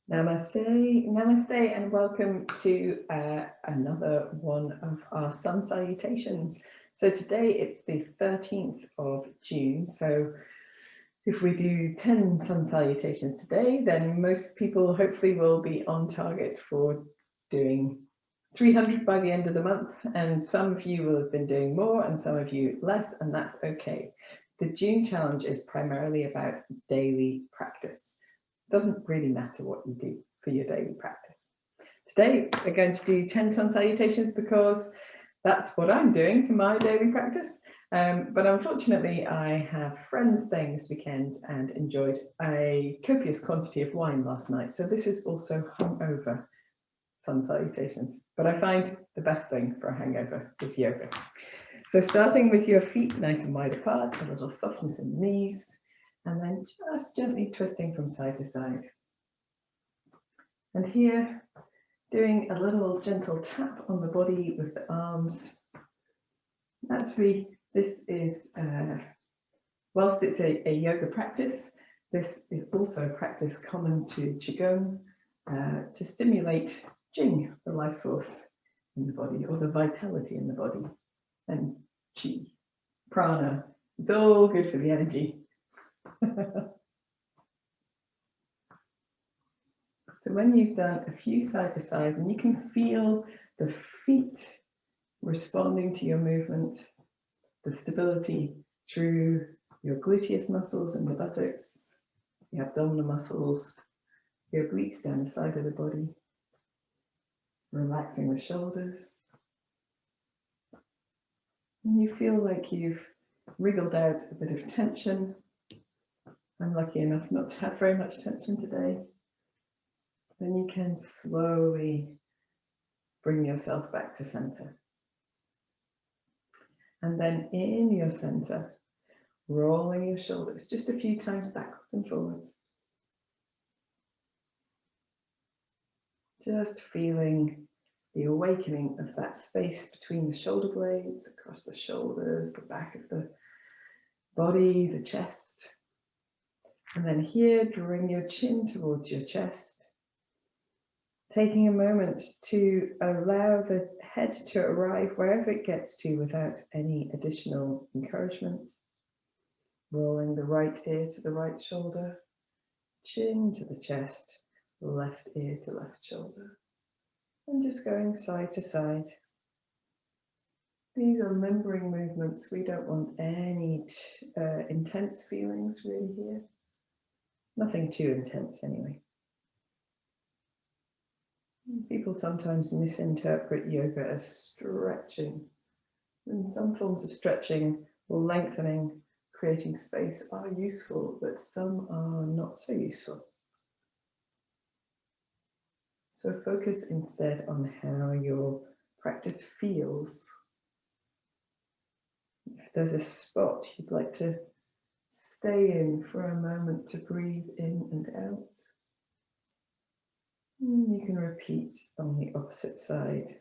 Namaste, namaste, and welcome to another one of our sun salutations. So today it's the 13th of June. So if we do 10 sun salutations today, then most people hopefully will be on target for doing 300 by the end of the month. And some of you will have been doing more and some of you less, and that's okay. The June challenge is primarily about daily practice. Doesn't really matter what you do for your daily practice. Today we're going to do 10 sun salutations because that's what I'm doing for my daily practice. But unfortunately I have friends staying this weekend and enjoyed a copious quantity of wine last night. So this is also hungover sun salutations. But I find the best thing for a hangover is yoga. So starting with your feet nice and wide apart, a little softness in the knees, and then just gently twisting from side to side. And here, doing a little gentle tap on the body with the arms. Actually, this is, whilst it's a yoga practice, this is also a practice common to Qigong to stimulate Jing, the life force in the body, or the vitality in the body, and Qi, prana. It's all good for the energy. So when you've done a few side to side and you can feel the feet responding to your movement, the stability through your gluteus muscles and the buttocks, the abdominal muscles, your obliques down the side of the body, relaxing the shoulders. And you feel like you've wriggled out a bit of tension. I'm lucky enough not to have very much tension today. Then you can slowly bring yourself back to center. And then in your center, rolling your shoulders just a few times backwards and forwards. Just feeling the awakening of that space between the shoulder blades, across the shoulders, the back of the body, the chest. And then here, drawing your chin towards your chest, taking a moment to allow the head to arrive wherever it gets to without any additional encouragement. Rolling the right ear to the right shoulder, chin to the chest, left ear to left shoulder. And just going side to side. These are limbering movements. We don't want any intense feelings really here. Nothing too intense anyway. People sometimes misinterpret yoga as stretching. And some forms of stretching or lengthening, creating space are useful, but some are not so useful. So focus instead on how your practice feels. If there's a spot you'd like to stay in for a moment to breathe in and out, you can repeat on the opposite side.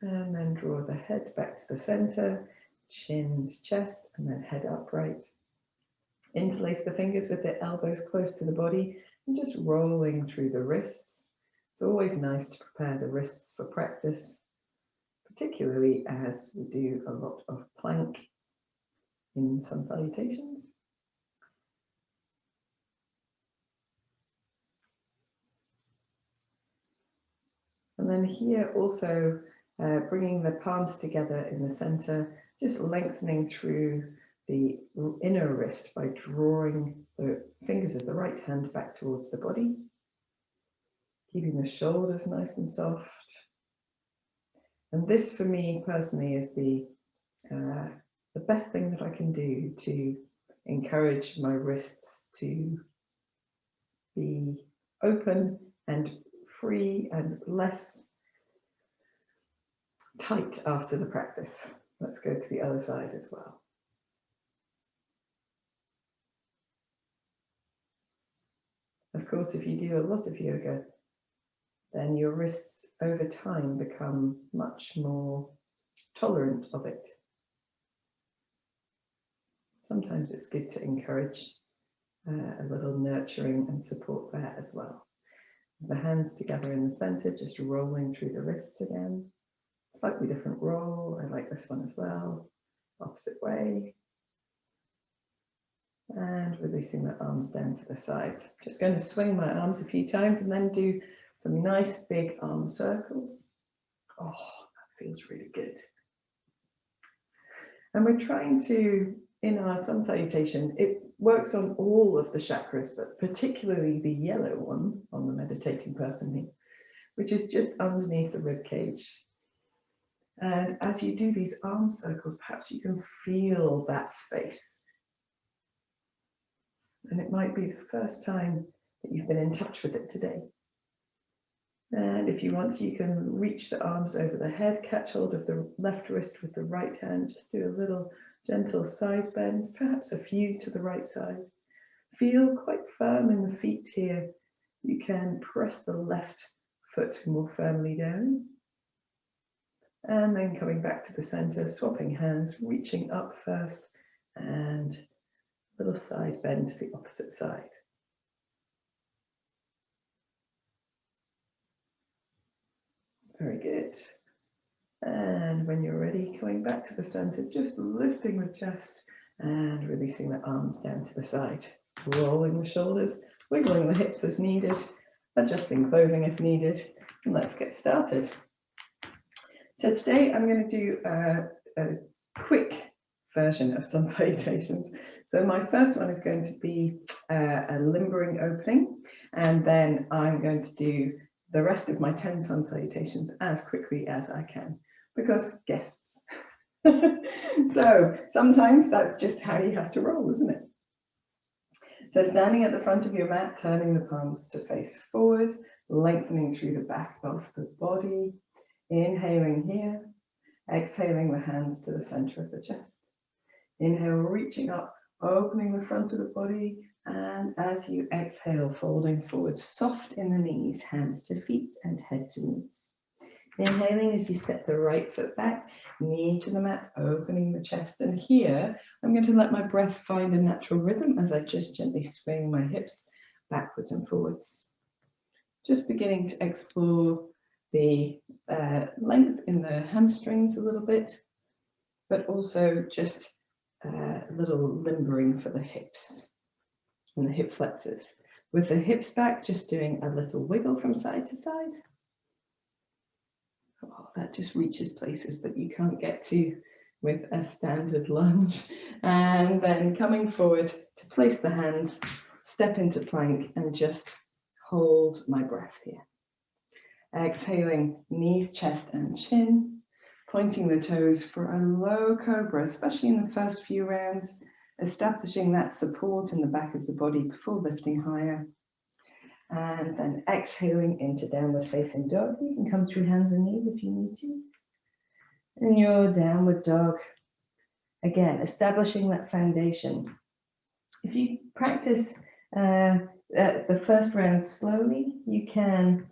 And then draw the head back to the center, chin to chest, and then head upright. Interlace the fingers with the elbows close to the body and just rolling through the wrists. It's always nice to prepare the wrists for practice, particularly as we do a lot of plank in sun salutations. And then here also bringing the palms together in the center, just lengthening through the inner wrist by drawing the fingers of the right hand back towards the body, keeping the shoulders nice and soft. And this for me personally is the best thing that I can do to encourage my wrists to be open and free and less tight after the practice. Let's go to the other side as well. Of course, if you do a lot of yoga, then your wrists over time become much more tolerant of it. Sometimes it's good to encourage a little nurturing and support there as well. The hands together in the center, just rolling through the wrists again. Slightly different roll. I like this one as well. Opposite way. And releasing the arms down to the sides. Just going to swing my arms a few times and then do some nice big arm circles. Oh, that feels really good. And we're trying to, in our sun salutation, it works on all of the chakras, but particularly the yellow one on the meditating person here, which is just underneath the rib cage. And as you do these arm circles, perhaps you can feel that space. And it might be the first time that you've been in touch with it today. And if you want to, you can reach the arms over the head, catch hold of the left wrist with the right hand, just do a little gentle side bend, perhaps a few to the right side. Feel quite firm in the feet here. You can press the left foot more firmly down. And then coming back to the center, swapping hands, reaching up first, and a little side bend to the opposite side. Very good. And when you're ready, coming back to the center, just lifting the chest and releasing the arms down to the side. Rolling the shoulders, wiggling the hips as needed, adjusting clothing if needed, and let's get started. So today I'm going to do a quick version of sun salutations. So my first one is going to be a limbering opening, and then I'm going to do the rest of my 10 sun salutations as quickly as I can, because guests. So sometimes that's just how you have to roll, isn't it? So standing at the front of your mat, turning the palms to face forward, lengthening through the back of the body, inhaling here, exhaling the hands to the center of the chest. Inhale, reaching up, opening the front of the body, and as you exhale, folding forward, soft in the knees, hands to feet and head to knees. Inhaling as you step the right foot back, knee to the mat, opening the chest. And here, I'm going to let my breath find a natural rhythm as I just gently swing my hips backwards and forwards. Just beginning to explore the length in the hamstrings a little bit, but also just a little limbering for the hips and the hip flexors. With the hips back, just doing a little wiggle from side to side. Oh, that just reaches places that you can't get to with a standard lunge. And then coming forward to place the hands, step into plank and just hold my breath here. Exhaling, knees, chest and chin, pointing the toes for a low cobra, especially in the first few rounds, establishing that support in the back of the body before lifting higher. And then exhaling into downward facing dog. You can come through hands and knees if you need to. In your downward dog, again, establishing that foundation. If you practice the first round slowly, you can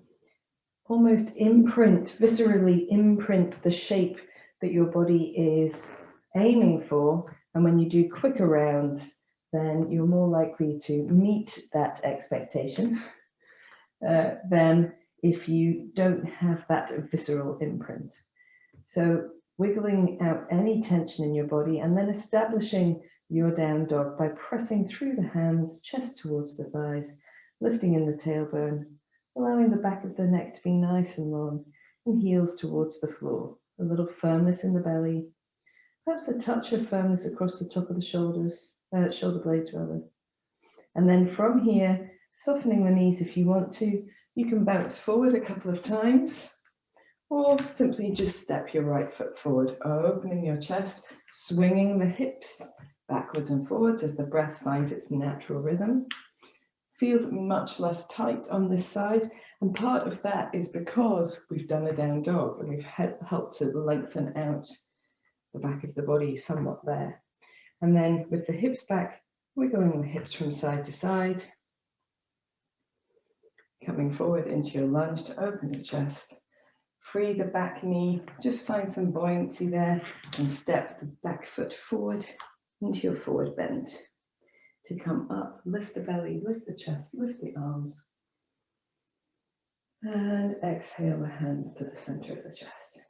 almost viscerally imprint the shape that your body is aiming for. And when you do quicker rounds, then you're more likely to meet that expectation than if you don't have that visceral imprint. So wiggling out any tension in your body and then establishing your down dog by pressing through the hands, chest towards the thighs, lifting in the tailbone, allowing the back of the neck to be nice and long and heels towards the floor. A little firmness in the belly, perhaps a touch of firmness across the top of the shoulders, shoulder blades rather. And then from here, softening the knees if you want to. You can bounce forward a couple of times, or simply just step your right foot forward, opening your chest, swinging the hips backwards and forwards as the breath finds its natural rhythm. Feels much less tight on this side, and part of that is because we've done a down dog and we've helped to lengthen out the back of the body somewhat there. And then with the hips back, wiggling the hips from side to side, coming forward into your lunge to open your chest. Free the back knee, just find some buoyancy there and step the back foot forward into your forward bend. to come up. Lift the belly, lift the chest, lift the arms. And exhale the hands to the center of the chest.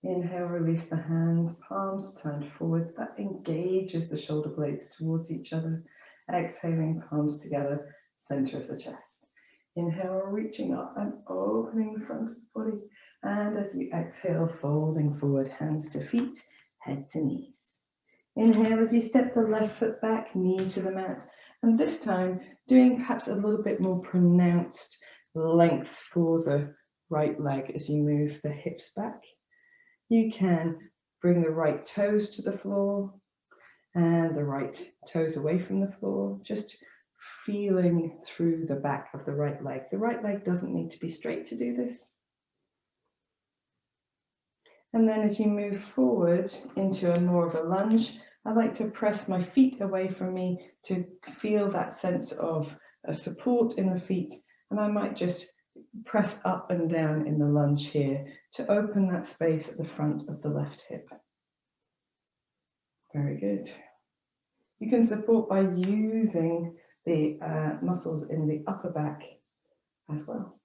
Inhale, release the hands, palms turned forwards. That engages the shoulder blades towards each other. Exhaling, palms together, center of the chest. Inhale, reaching up and opening the front of the body. And as you exhale, folding forward, hands to feet, head to knees. Inhale as you step the left foot back, knee to the mat. And this time, doing perhaps a little bit more pronounced length for the right leg as you move the hips back. You can bring the right toes to the floor and the right toes away from the floor, just feeling through the back of the right leg. The right leg doesn't need to be straight to do this. And then as you move forward into a more of a lunge, I like to press my feet away from me to feel that sense of a support in the feet. And I might just press up and down in the lunge here to open that space at the front of the left hip. Very good. You can support by using the muscles in the upper back as well.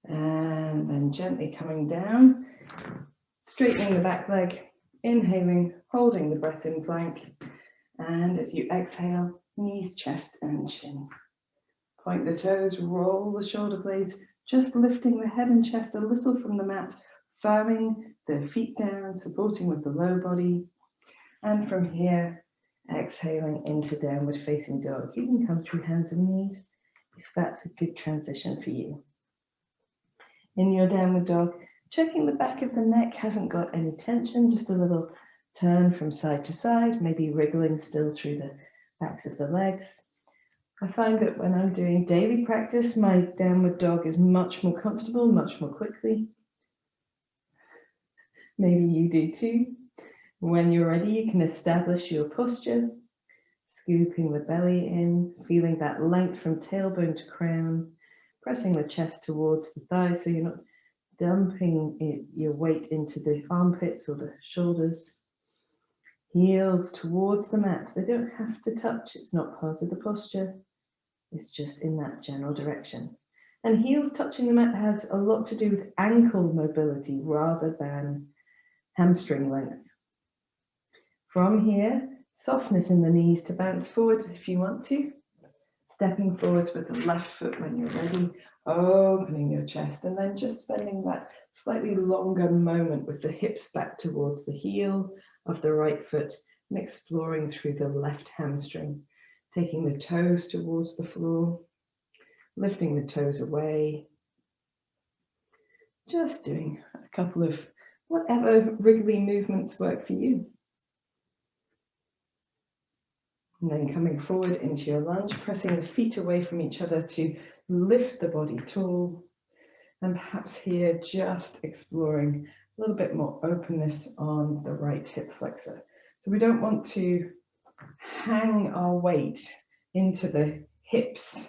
And then gently coming down, straightening the back leg, inhaling, holding the breath in plank. And as you exhale, knees, chest and chin. Point the toes, roll the shoulder blades, just lifting the head and chest a little from the mat, firming the feet down, supporting with the low body. And from here, exhaling into downward facing dog. You can come through hands and knees if that's a good transition for you. In your downward dog, checking the back of the neck hasn't got any tension, just a little turn from side to side, maybe wriggling still through the backs of the legs. I find that when I'm doing daily practice, my downward dog is much more comfortable, much more quickly. Maybe you do too. When you're ready, you can establish your posture, scooping the belly in, feeling that length from tailbone to crown, pressing the chest towards the thighs so you're not dumping your weight into the armpits or the shoulders. Heels towards the mat. They don't have to touch. It's not part of the posture. It's just in that general direction. And heels touching the mat has a lot to do with ankle mobility rather than hamstring length. From here, softness in the knees to bounce forwards if you want to. Stepping forwards with the left foot when you're ready, opening your chest, and then just spending that slightly longer moment with the hips back towards the heel of the right foot and exploring through the left hamstring, taking the toes towards the floor, lifting the toes away, just doing a couple of whatever wriggly movements work for you. And then coming forward into your lunge, pressing the feet away from each other to lift the body tall. And perhaps here just exploring a little bit more openness on the right hip flexor. So we don't want to hang our weight into the hips,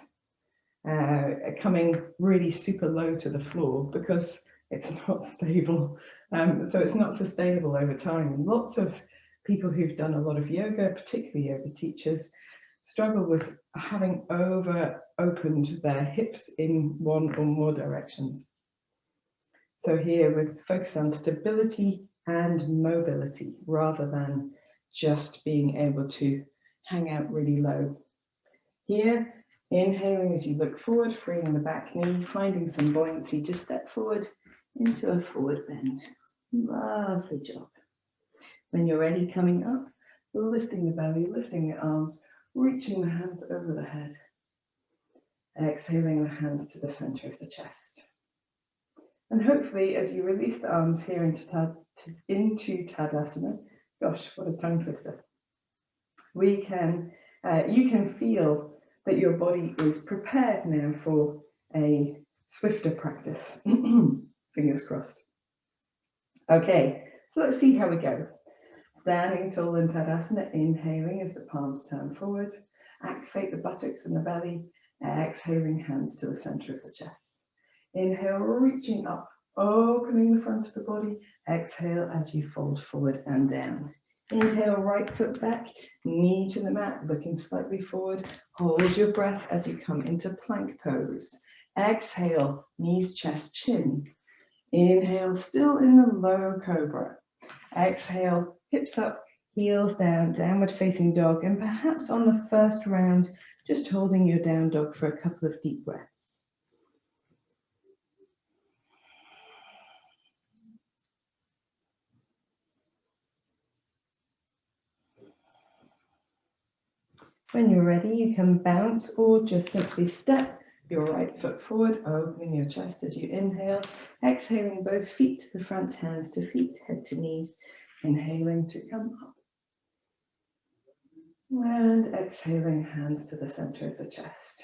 coming really super low to the floor because it's not stable. So it's not sustainable over time. And lots of people who've done a lot of yoga, particularly yoga teachers, struggle with having over-opened their hips in one or more directions. So here with focus on stability and mobility rather than just being able to hang out really low. Here, inhaling as you look forward, freeing the back knee, finding some buoyancy to step forward into a forward bend. Lovely job. When you're ready, coming up, lifting the belly, lifting the arms, reaching the hands over the head. Exhaling the hands to the center of the chest. And hopefully, as you release the arms here into Tadasana, gosh, what a tongue twister, you can feel that your body is prepared now for a swifter practice. Fingers crossed. Okay, so let's see how we go. Standing tall in Tadasana, inhaling as the palms turn forward. Activate the buttocks and the belly. Exhaling, hands to the center of the chest. Inhale, reaching up, opening the front of the body. Exhale as you fold forward and down. Inhale, right foot back, knee to the mat, looking slightly forward. Hold your breath as you come into plank pose. Exhale, knees, chest, chin. Inhale, still in the low cobra. Exhale, hips up, heels down, downward facing dog, and perhaps on the first round, just holding your down dog for a couple of deep breaths. When you're ready, you can bounce or just simply step your right foot forward, opening your chest as you inhale, exhaling both feet to the front, hands to feet, head to knees, inhaling to come up. And exhaling, hands to the center of the chest.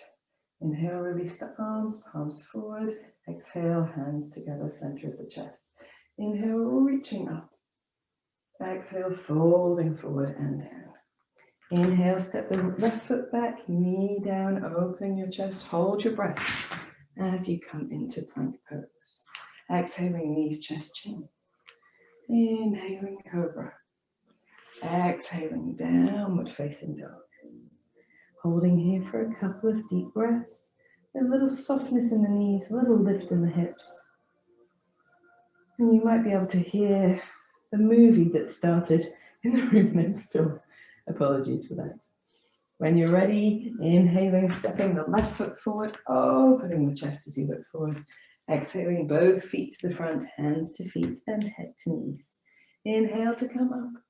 Inhale, release the arms, palms forward. Exhale, hands together, center of the chest. Inhale, reaching up. Exhale, folding forward and down. Inhale, step the left foot back, knee down, opening your chest. Hold your breath as you come into plank pose. Exhaling, knees, chest, chin. Inhaling, cobra. Exhaling, downward facing dog. Holding here for a couple of deep breaths. A little softness in the knees, a little lift in the hips. And you might be able to hear the movie that started in the room next door. Apologies for that. When you're ready, inhaling, stepping the left foot forward, opening the chest as you look forward. Exhaling, both feet to the front, hands to feet, and head to knees. Inhale to come up.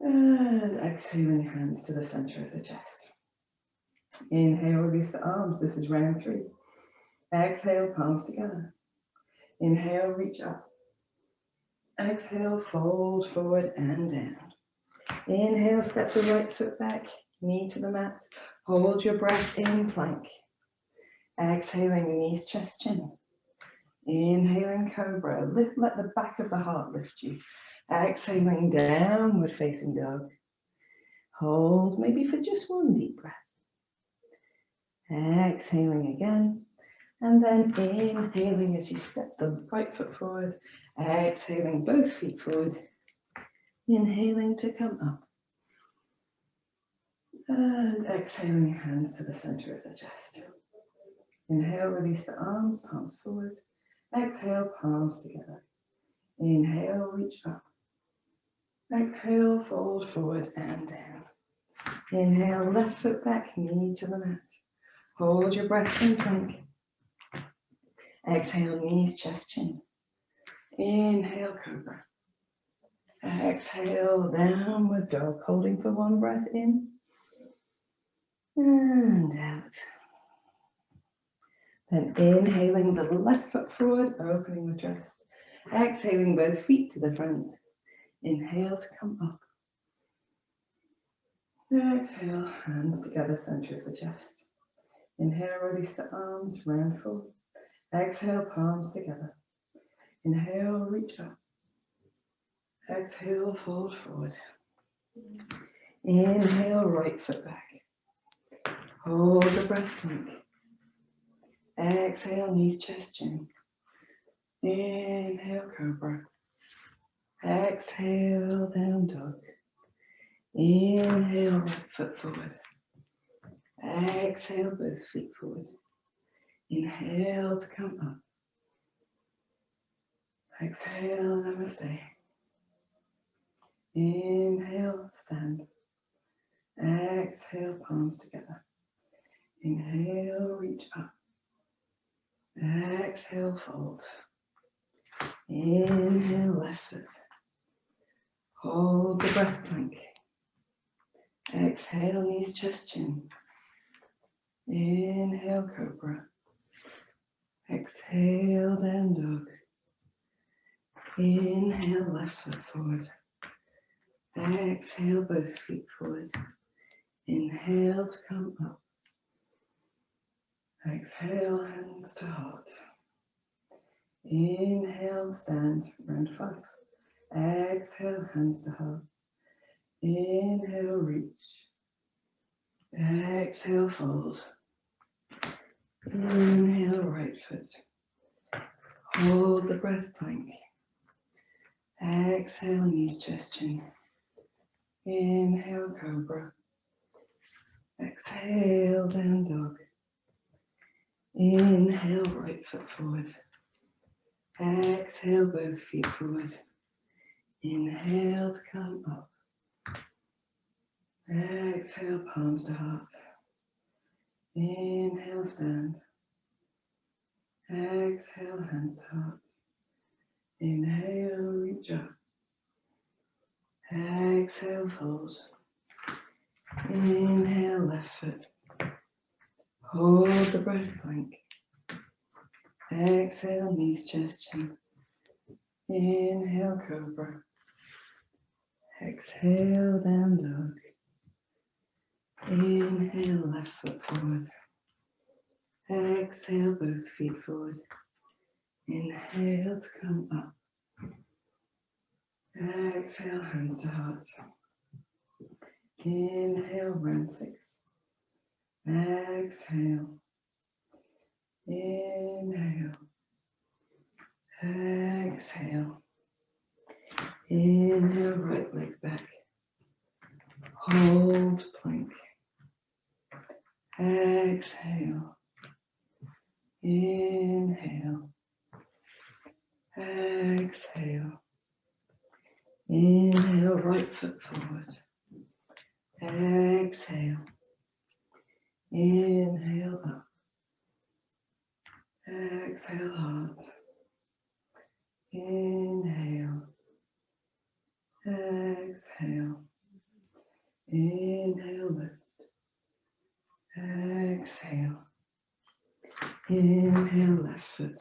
And exhaling, hands to the center of the chest. Inhale, release the arms. This is round 3. Exhale, palms together. Inhale, reach up. Exhale, fold forward and down. Inhale, step the right foot back, knee to the mat. Hold your breath in plank. Exhaling, knees, chest, chin. Inhaling, cobra. Let the back of the heart lift you. Exhaling, downward facing dog. Hold maybe for just one deep breath. Exhaling again. And then inhaling as you step the right foot forward. Exhaling, both feet forward. Inhaling to come up. And exhaling, hands to the center of the chest. Inhale, release the arms, palms forward. Exhale, palms together. Inhale, reach up. Exhale, fold forward and down. Inhale, left foot back, knee to the mat. Hold your breath in plank. Exhale, knees, chest, chin. Inhale, cobra. Exhale, downward dog, holding for one breath in and out. Then inhaling the left foot forward, opening the chest. Exhaling both feet to the front. Inhale to come up. Exhale, hands together, center of the chest. Inhale, release the arms, round forward. Exhale, palms together. Inhale, reach up. Exhale, fold forward. Inhale, right foot back. Hold the breath plank. Exhale, knees, chest, chin. Inhale, cobra. Exhale, down dog. Inhale, right foot forward. Exhale, both feet forward. Inhale to come up. Exhale, namaste. Inhale, stand. Exhale, palms together. Inhale, reach up. Exhale, fold. Inhale, left foot. Hold the breath plank. Exhale, knees, chest, chin. Inhale, cobra. Exhale, down dog. Inhale, left foot forward. Exhale, both feet forward. Inhale to come up. Exhale, hands to heart. Inhale, stand, round 5. Exhale, hands to heart. Inhale, reach. Exhale, fold. Inhale, right foot. Hold the breath plank. Exhale, knees, chest, chin. Inhale, cobra. Exhale, down dog. Inhale, right foot forward. Exhale, both feet forward. Inhale to come up. Exhale, palms to heart. Inhale, stand. Exhale, hands to heart. Inhale, reach up. Exhale, fold. Inhale, left foot. Hold the breath, plank. Exhale, knees, chest, chin. Inhale, cobra. Exhale, down dog. Inhale, left foot forward. Exhale, both feet forward. Inhale to come up. Exhale, hands to heart. Inhale, round 6. Exhale. Inhale. Exhale. Inhale, right leg back. Hold plank. Exhale. Inhale. Exhale. Inhale, right foot forward. Exhale. Inhale up. Exhale hard. Inhale. Exhale. Inhale lift. Exhale. Inhale left foot.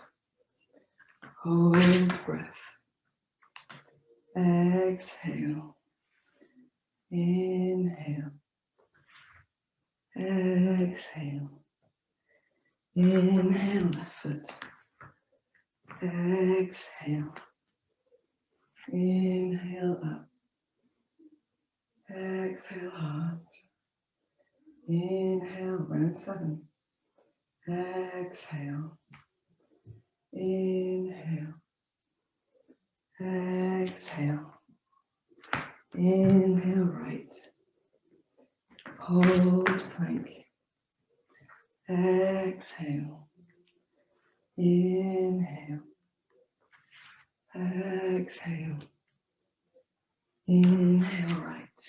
Hold breath. Exhale. Inhale. Exhale. Inhale left foot. Exhale. Inhale up. Exhale hard. Inhale, round 7. Exhale. Inhale. Exhale. Inhale, right. Hold plank. Exhale. Inhale. Exhale. Inhale, right.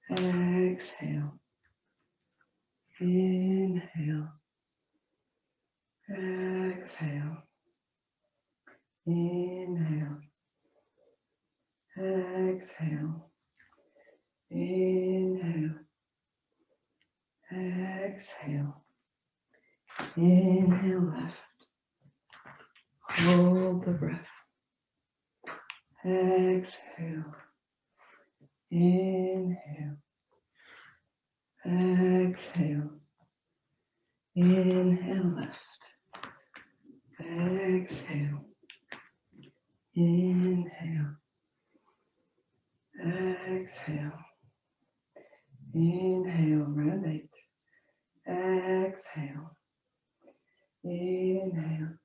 Exhale. Inhale. Exhale. Inhale. Exhale. Inhale. Exhale. Inhale left. Hold the breath. Exhale. Inhale. Exhale. Inhale left. Exhale. Inhale. Exhale. Inhale, round 8. Exhale. Inhale.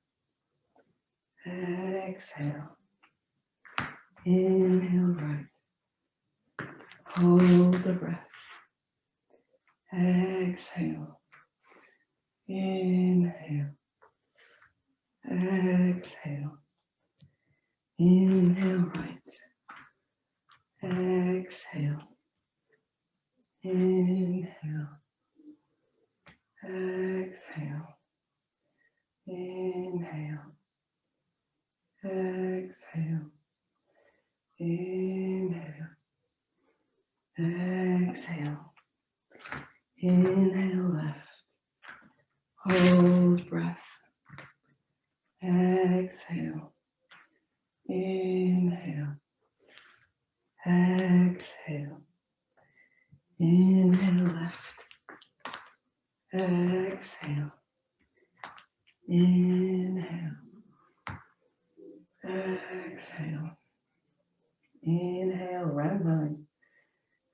Exhale. Inhale, right. Hold the breath. Exhale. Inhale. Exhale. Inhale, right. Exhale. Inhale. Exhale. Inhale. Exhale. Inhale. Exhale. Inhale left. Hold breath. Exhale. Inhale. Exhale. Inhale left. Exhale. Inhale. Exhale. Inhale, round 9.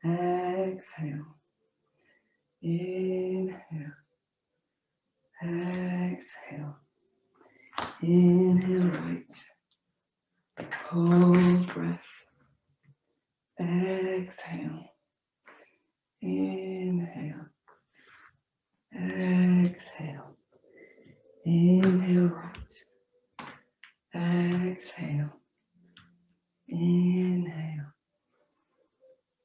Exhale. Inhale. Exhale. Inhale, right. Hold exhale, inhale, exhale, inhale right, exhale, inhale,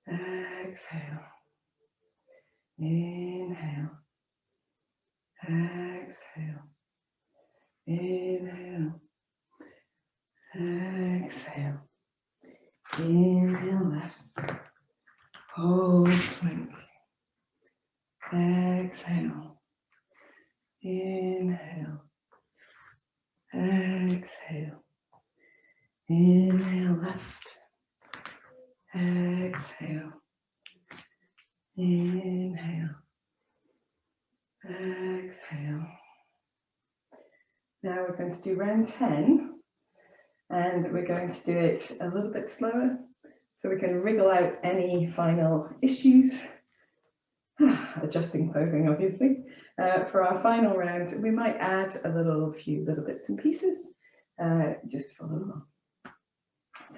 exhale, inhale, exhale, inhale, exhale, inhale left, hold plank, exhale, inhale, exhale, inhale left, exhale, inhale, exhale. Now we're going to do round 10, and we're going to do it a little bit slower so we can wriggle out any final issues. Adjusting clothing, obviously. For our final round, we might add a few little bits and pieces. Just follow along.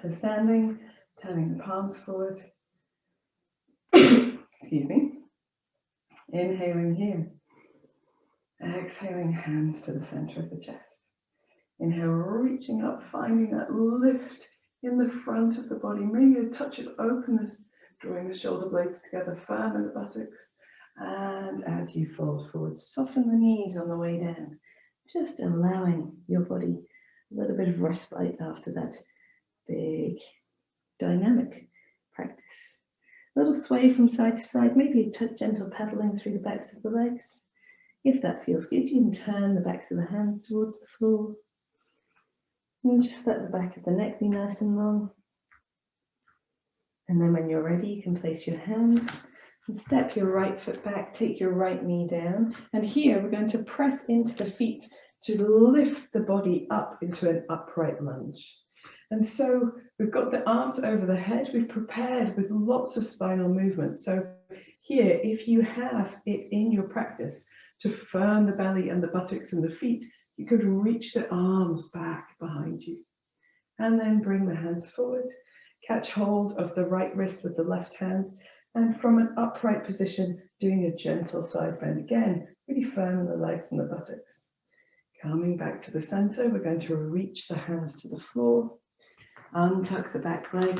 So standing, turning the palms forward. Excuse me. Inhaling here. Exhaling, hands to the center of the chest. Inhale, reaching up, finding that lift in the front of the body. Maybe a touch of openness, drawing the shoulder blades together, firm in the buttocks. And as you fold forward, soften the knees on the way down, just allowing your body a little bit of respite after that big dynamic practice. A little sway from side to side, maybe a gentle pedaling through the backs of the legs. If that feels good, you can turn the backs of the hands towards the floor. And just let the back of the neck be nice and long. And then when you're ready, you can place your hands and step your right foot back, take your right knee down. And here we're going to press into the feet to lift the body up into an upright lunge. And so we've got the arms over the head. We've prepared with lots of spinal movement. So here, if you have it in your practice to firm the belly and the buttocks and the feet, you could reach the arms back behind you. And then bring the hands forward. Catch hold of the right wrist with the left hand. And from an upright position, doing a gentle side bend. Again, really firm in the legs and the buttocks. Coming back to the center, we're going to reach the hands to the floor. Untuck the back leg.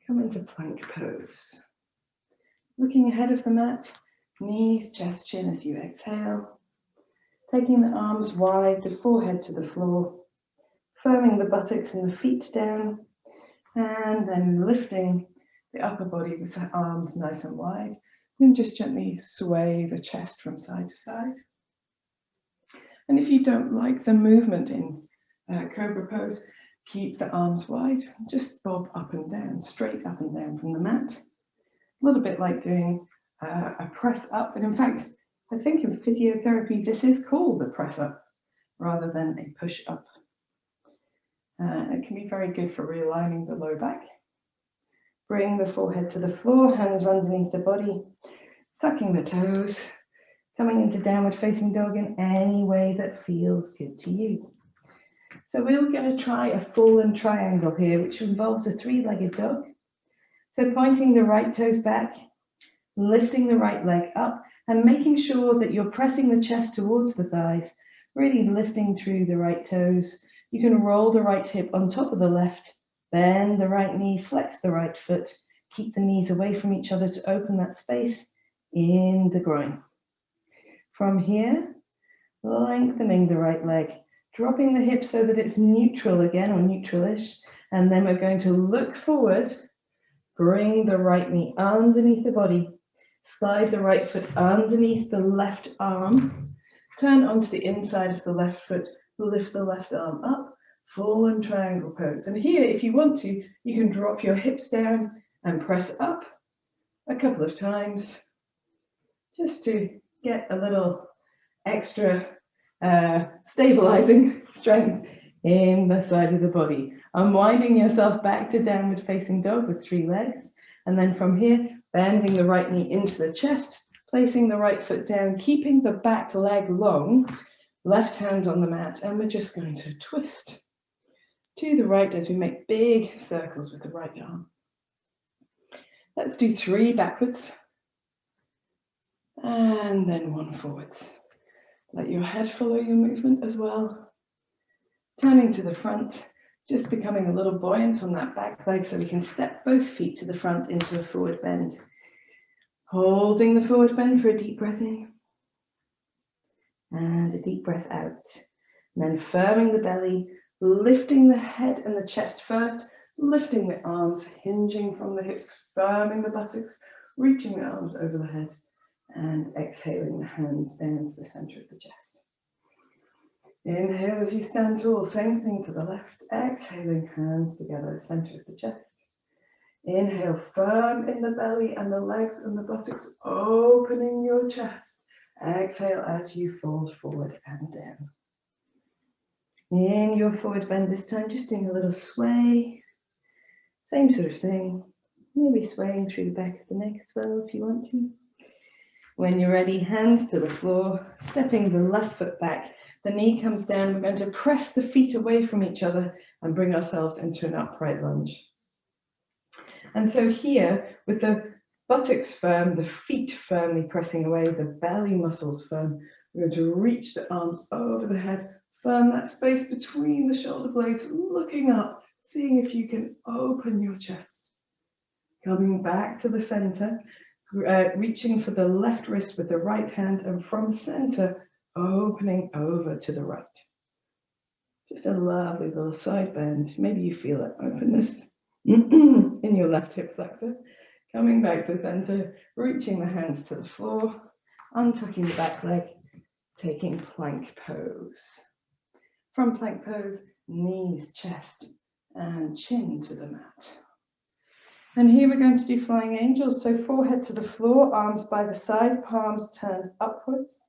Come into plank pose. Looking ahead of the mat, knees, chest, chin as you exhale. Taking the arms wide, the forehead to the floor. Firming the buttocks and the feet down. And then lifting the upper body with the arms nice and wide. And just gently sway the chest from side to side. And if you don't like the movement in Cobra pose, keep the arms wide. Just bob up and down, straight up and down from the mat. A little bit like doing a press up. And in fact, I think in physiotherapy, this is called a press up rather than a push up. It can be very good for realigning the low back. Bring the forehead to the floor, hands underneath the body, tucking the toes, coming into downward facing dog in any way that feels good to you. So we're going to try a fallen triangle here, which involves a three-legged dog. So pointing the right toes back, lifting the right leg up, and making sure that you're pressing the chest towards the thighs, really lifting through the right toes. You can roll the right hip on top of the left, bend the right knee, flex the right foot, keep the knees away from each other to open that space in the groin. From here, lengthening the right leg, dropping the hip so that it's neutral again, or neutral-ish, and then we're going to look forward, bring the right knee underneath the body, slide the right foot underneath the left arm, turn onto the inside of the left foot, lift the left arm up, fallen triangle pose. And here, if you want to, you can drop your hips down and press up a couple of times, just to get a little extra stabilizing strength in the side of the body. Unwinding yourself back to downward facing dog with 3 legs. And then from here, bending the right knee into the chest, placing the right foot down, keeping the back leg long, left hand on the mat, and we're just going to twist to the right as we make big circles with the right arm. Let's do 3 backwards and then 1 forwards. Let your head follow your movement as well. Turning to the front, just becoming a little buoyant on that back leg so we can step both feet to the front into a forward bend. Holding the forward bend for a deep breath in and a deep breath out. And then firming the belly, lifting the head and the chest first, lifting the arms, hinging from the hips, firming the buttocks, reaching the arms over the head, and exhaling the hands down to the center of the chest. Inhale as you stand tall, same thing to the left, exhaling hands together, center of the chest. Inhale, firm in the belly and the legs and the buttocks, opening your chest. Exhale as you fold forward and down. In your forward bend this time, just doing a little sway. Same sort of thing. Maybe swaying through the back of the neck as well if you want to. When you're ready, hands to the floor, stepping the left foot back. The knee comes down. We're going to press the feet away from each other and bring ourselves into an upright lunge. And so here, with the buttocks firm, the feet firmly pressing away, the belly muscles firm, we're going to reach the arms over the head, firm that space between the shoulder blades, looking up, seeing if you can open your chest. Coming back to the center, reaching for the left wrist with the right hand, and from center, opening over to the right. Just a lovely little side bend. Maybe you feel that openness in your left hip flexor. Coming back to center, reaching the hands to the floor, untucking the back leg, taking plank pose. From plank pose, knees, chest, and chin to the mat. And here we're going to do flying angels. So forehead to the floor, arms by the side, palms turned upwards.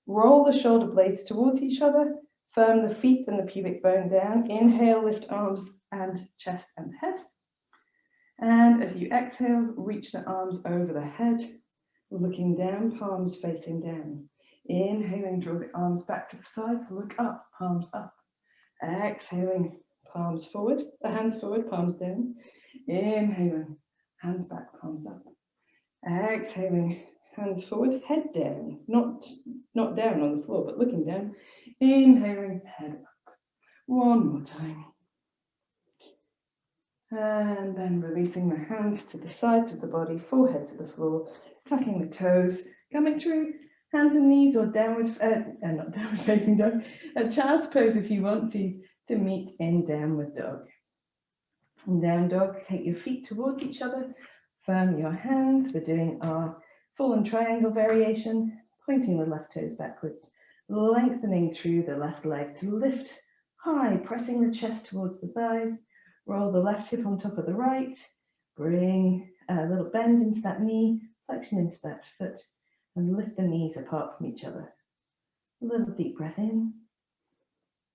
Roll the shoulder blades towards each other. Firm the feet and the pubic bone down. Inhale, lift arms and chest and head. And as you exhale, reach the arms over the head, looking down, palms facing down. Inhaling, draw the arms back to the sides, look up, palms up. Exhaling, palms forward, the hands forward, palms down. Inhaling, hands back, palms up. Exhaling, hands forward, head down, not down on the floor, but looking down. Inhaling, head up. One more time. And then releasing the hands to the sides of the body, forehead to the floor, tucking the toes, coming through hands and knees or downward, not downward facing dog, a child's pose if you want to meet in downward dog. In down dog, take your feet towards each other, firm your hands. We're doing our fallen triangle variation, pointing the left toes backwards, lengthening through the left leg to lift high, pressing the chest towards the thighs. Roll the left hip on top of the right, bring a little bend into that knee, flexion into that foot, and lift the knees apart from each other. A little deep breath in,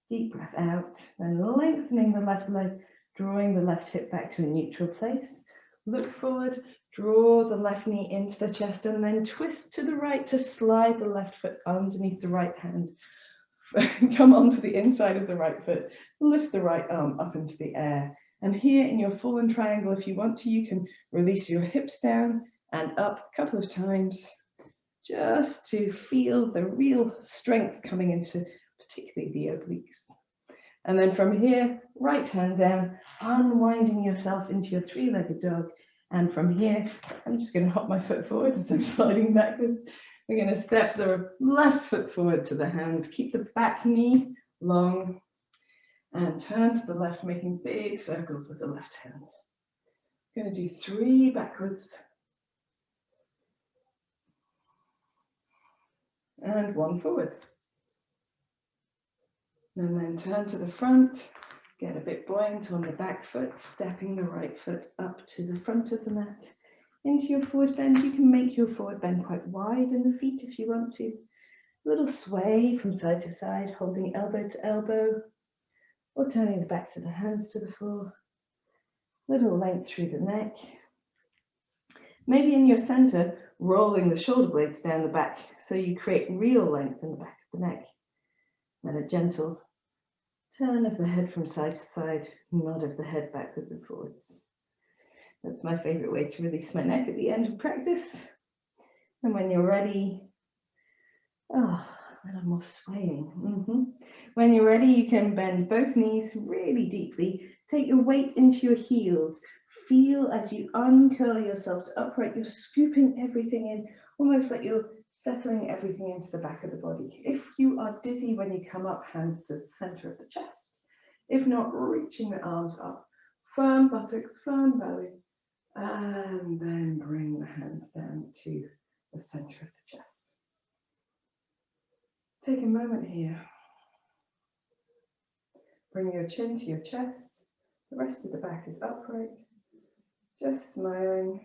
deep breath out, then lengthening the left leg, drawing the left hip back to a neutral place. Look forward, draw the left knee into the chest, and then twist to the right to slide the left foot underneath the right hand. Come onto the inside of the right foot, lift the right arm up into the air. And here in your fallen triangle, if you want to, you can release your hips down and up a couple of times, just to feel the real strength coming into particularly the obliques. And then from here, right hand down, unwinding yourself into your three-legged dog. And from here, I'm just going to hop my foot forward as I'm sliding backwards. We're going to step the left foot forward to the hands, keep the back knee long, and turn to the left, making big circles with the left hand. I'm going to do 3 backwards and 1 forwards. And then turn to the front, get a bit buoyant on the back foot, stepping the right foot up to the front of the mat. Into your forward bend. You can make your forward bend quite wide in the feet if you want to. A little sway from side to side, holding elbow to elbow, or turning the backs of the hands to the floor. Little length through the neck. Maybe in your center, rolling the shoulder blades down the back so you create real length in the back of the neck. Then a gentle turn of the head from side to side, nod of the head backwards and forwards. That's my favorite way to release my neck at the end of practice. And when you're ready, oh, and I'm more swaying. When you're ready, you can bend both knees really deeply. Take your weight into your heels. Feel as you uncurl yourself to upright, you're scooping everything in, almost like you're settling everything into the back of the body. If you are dizzy when you come up, hands to the center of the chest. If not, reaching the arms up. Firm buttocks, firm belly. And then bring the hands down to the center of the chest. Take a moment here. Bring your chin to your chest. The rest of the back is upright. Just smiling,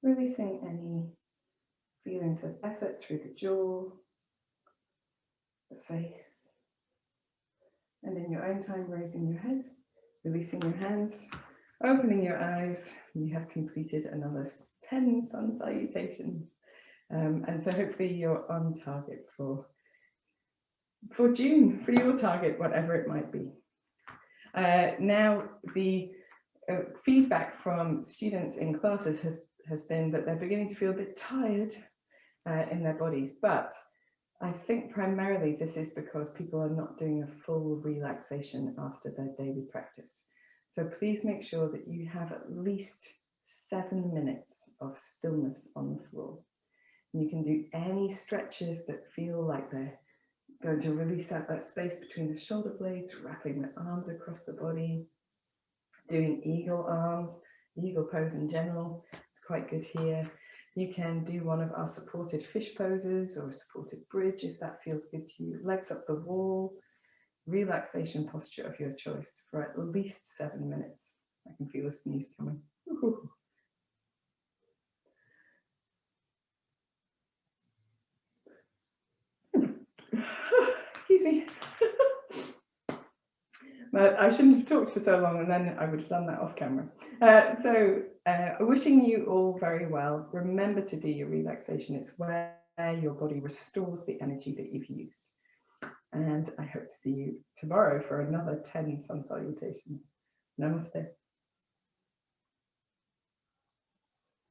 releasing any feelings of effort through the jaw, the face, and in your own time, raising your head, releasing your hands, opening your eyes. You have completed another 10 sun salutations. And so hopefully you're on target for June, for your target, whatever it might be. Now, the feedback from students in classes has been that they're beginning to feel a bit tired in their bodies, but I think primarily this is because people are not doing a full relaxation after their daily practice. So please make sure that you have at least 7 minutes of stillness on the floor. And you can do any stretches that feel like they're going to release out that space between the shoulder blades, wrapping the arms across the body, doing eagle arms, eagle pose in general. It's quite good here. You can do one of our supported fish poses or a supported bridge if that feels good to you. Legs up the wall, relaxation posture of your choice for at least 7 minutes. I can feel a sneeze coming. Excuse me. But I shouldn't have talked for so long, and then I would have done that off camera. Wishing you all very well. Remember to do your relaxation. It's where your body restores the energy that you've used. And I hope to see you tomorrow for another 10 sun salutations. Namaste.